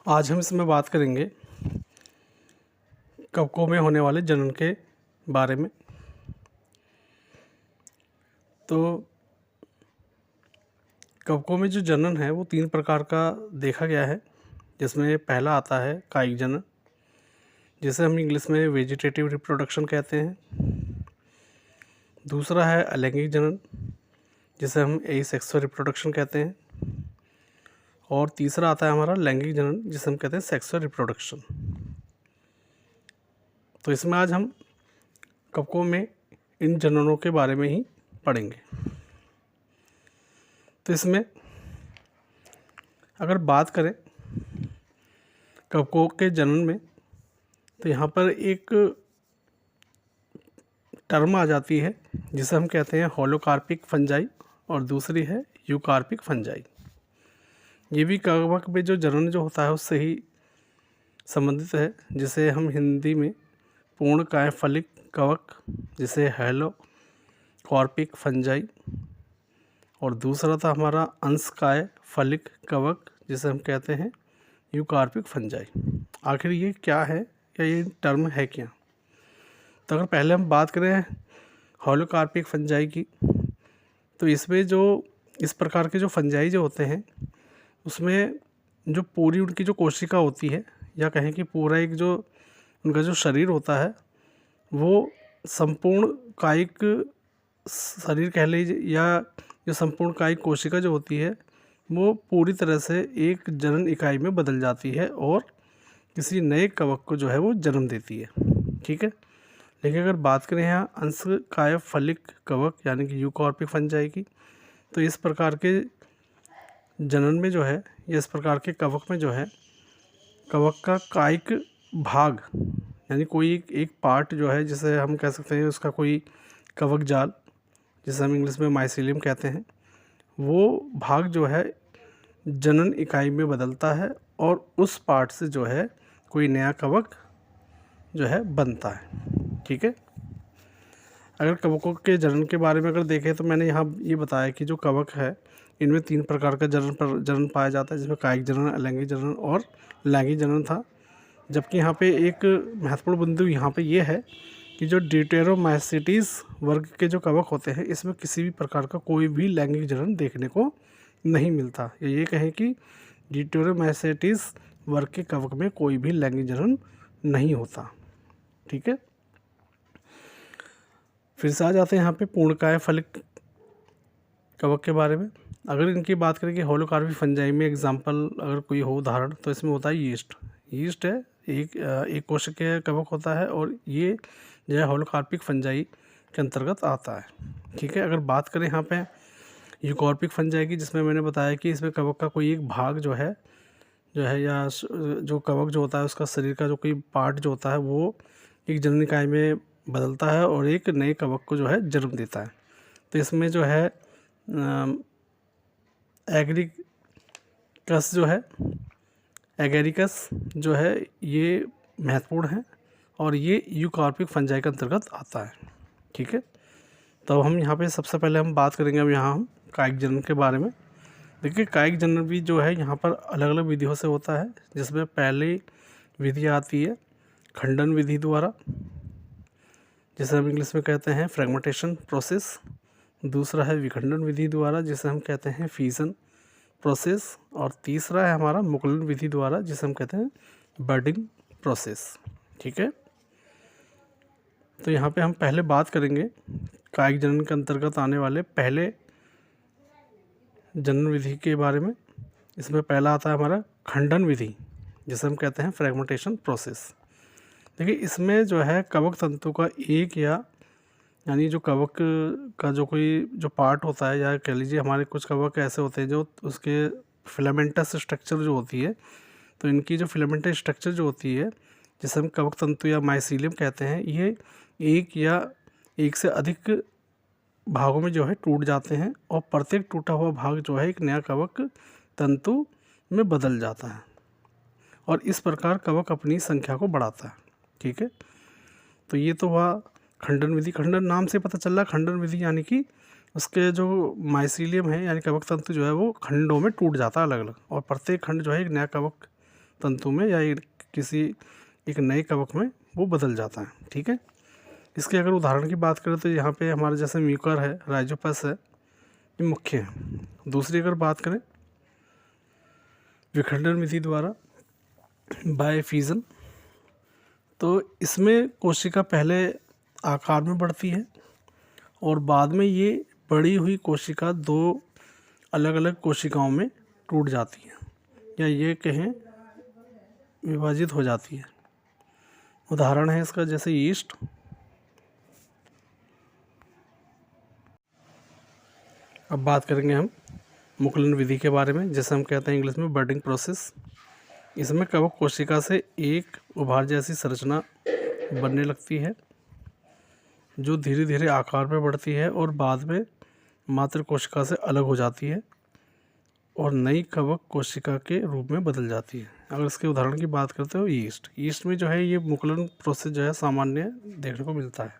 आज हम इसमें बात करेंगे कवकों में होने वाले जनन के बारे में। तो कवकों में जो जनन है वो 3 प्रकार का देखा गया है, जिसमें पहला आता है कायिक जनन, जिसे हम इंग्लिश में वेजिटेटिव रिप्रोडक्शन कहते हैं। दूसरा है अलैंगिक जनन, जिसे हम एसेक्सुअल रिप्रोडक्शन कहते हैं। और तीसरा आता है हमारा लैंगिक जनन, जिसे हम कहते हैं सेक्सुअल रिप्रोडक्शन। तो इसमें आज हम कवकों में इन जननों के बारे में ही पढ़ेंगे। तो इसमें अगर बात करें कवकों के जनन में, तो यहाँ पर एक टर्म आ जाती है जिसे हम कहते हैं होलोकार्पिक फंजाई, और दूसरी है यूकार्पिक फंजाई। ये भी कवक में जो जनन जो होता है उससे ही संबंधित है, जिसे हम हिंदी में पूर्णकाय फलिक कवक, जिसे हेलोकॉर्पिक फंजाई, और दूसरा था हमारा अंशकाय फलिक कवक, जिसे हम कहते हैं यूकार्पिक फंजाई। आखिर ये क्या है या ये टर्म है क्या? तो अगर पहले हम बात करें होलोकार्पिक फंजाई की, तो इसमें जो इस प्रकार के जो फंजाई जो होते हैं उसमें जो पूरी उनकी जो कोशिका होती है, या कहें कि पूरा एक जो उनका जो शरीर होता है वो संपूर्ण कायिक शरीर कह लीजिए, या जो संपूर्ण कायिक कोशिका जो होती है वो पूरी तरह से एक जनन इकाई में बदल जाती है और किसी नए कवक को जो है वो जन्म देती है। ठीक है। लेकिन अगर बात करें यहाँ अंशकाय फलिक कवक यानी कि यूकॉर्पिक फंजाई की, तो इस प्रकार के जनन में जो है, या इस प्रकार के कवक में जो है, कवक का कायिक भाग यानी कोई एक पार्ट जो है, जिसे हम कह सकते हैं उसका कोई कवक जाल, जिसे हम इंग्लिश में माइसीलियम कहते हैं, वो भाग जो है जनन इकाई में बदलता है और उस पार्ट से जो है कोई नया कवक जो है बनता है। ठीक है। अगर कवकों के जनन के बारे में अगर देखें, तो मैंने यहाँ ये बताया कि जो कवक है इनमें 3 प्रकार का जनन पाया जाता है, जिसमें कायिक जनन, अलैंगिक जनन और लैंगिक जनन था। जबकि यहाँ पे एक महत्वपूर्ण बिंदु यहाँ पे ये है कि जो ड्यूटेरोमाइसीटीज वर्ग के जो कवक होते हैं इसमें किसी भी प्रकार का कोई भी लैंगिक जनन देखने को नहीं मिलता, या ये कहें कि ड्यूटेरोमाइसीटीज वर्ग के कवक में कोई भी लैंगिक जनन नहीं होता। ठीक है। फिर से आ जाते हैं यहाँ पे पूर्णकाय फलिक कवक के बारे में। अगर इनकी बात करें कि होलोकार्पिक फंजाई में एग्जाम्पल अगर कोई हो उदाहरण, तो इसमें होता है यीस्ट है, एक कोशिकीय कवक होता है, और ये जो है होलोकार्पिक फंजाई के अंतर्गत आता है। ठीक है। अगर बात करें यहाँ पे यूकॉर्पिक फंजाई की, जिसमें मैंने बताया कि इसमें कवक का कोई एक भाग जो है या जो कवक जो होता है उसका शरीर का जो कोई पार्ट जो होता है वो एक जनन इकाई में बदलता है और एक नए कवक को जो है जन्म देता है। तो इसमें जो है एगरिकस जो है ये महत्वपूर्ण है, और ये यूकॉर्पिक फंजाई के अंतर्गत आता है। ठीक है। तो हम यहाँ पे सबसे पहले हम बात करेंगे अब यहाँ हम कायिक जनन के बारे में। देखिए, कायिक जनन भी जो है यहाँ पर अलग अलग विधियों से होता है, जिसमें पहली विधि आती है खंडन विधि द्वारा, जिसे हम इंग्लिश में कहते हैं फ्रेगमेंटेशन प्रोसेस। दूसरा है विखंडन विधि द्वारा, जिसे हम कहते हैं फीजन प्रोसेस। और तीसरा है हमारा मुकुलन विधि द्वारा, जिसे हम कहते हैं बर्डिंग प्रोसेस। ठीक है। तो यहाँ पे हम पहले बात करेंगे कायिक जनन के अंतर्गत आने वाले पहले जनन विधि के बारे में। इसमें पहला आता है हमारा खंडन विधि, जिसे हम कहते हैं फ्रेगमेंटेशन प्रोसेस। देखिए, इसमें जो है कवक तंतु का एक यानी जो कवक का जो कोई जो पार्ट होता है, या कह लीजिए हमारे कुछ कवक ऐसे होते हैं जो उसके फिलामेंटस स्ट्रक्चर जो होती है, तो इनकी जो फिलामेंटस स्ट्रक्चर जो होती है, जिसे हम कवक तंतु या माइसीलियम कहते हैं, ये एक या एक से अधिक भागों में जो है टूट जाते हैं, और प्रत्येक टूटा हुआ भाग जो है एक नया कवक तंतु में बदल जाता है, और इस प्रकार कवक अपनी संख्या को बढ़ाता है। ठीक है। तो ये तो हुआ खंडन विधि। खंडन नाम से पता चल रहा है, खंडन विधि यानी कि उसके जो माइसीलियम है यानी कवक तंतु जो है वो खंडों में टूट जाता है अलग अलग, और प्रत्येक खंड जो है एक नया कवक तंतु में या किसी एक नए कवक में वो बदल जाता है। ठीक है, इसके अगर उदाहरण की बात करें तो यहाँ पे हमारे जैसे म्यूकर है, राइजोपस है, ये मुख्य है। दूसरी अगर बात करें विखंडन विधि द्वारा बायफिजन, तो इसमें कोशिका पहले आकार में बढ़ती है और बाद में ये बड़ी हुई कोशिका 2 अलग अलग कोशिकाओं में टूट जाती है, या ये कहें विभाजित हो जाती है। उदाहरण है इसका जैसे यीस्ट। अब बात करेंगे हम मुकुलन विधि के बारे में, जैसे हम कहते हैं इंग्लिश में बर्डिंग प्रोसेस। इसमें कवक कोशिका से एक उभार जैसी संरचना बनने लगती है जो धीरे धीरे आकार में बढ़ती है और बाद में मात्र कोशिका से अलग हो जाती है और नई कवक कोशिका के रूप में बदल जाती है। अगर इसके उदाहरण की बात करते हो यीस्ट में जो है ये मुकुलन प्रोसेस जो है सामान्य देखने को मिलता है।